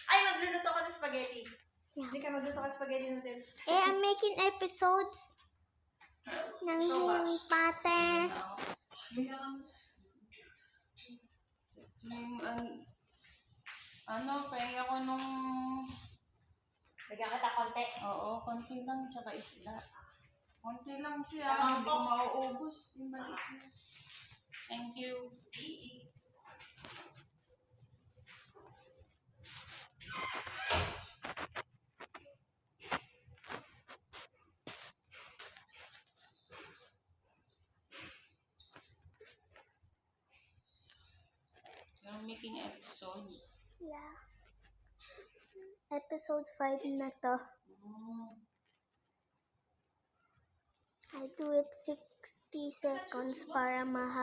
Ay, magluluto ka ng spaghetti. Yeah. Hindi ka magluto ka ng spaghetti noodles. I'm making episodes ng Harry Potter. Kaya ako nung... Bigyan kita konti. Oo, konti lang, tsaka isda. Konti lang siya, Tamang hindi ko mauubos. Yung maliit na. Thank you. You're making episode. Yeah. Episode 5 na to. I do it 60 seconds para mahaba.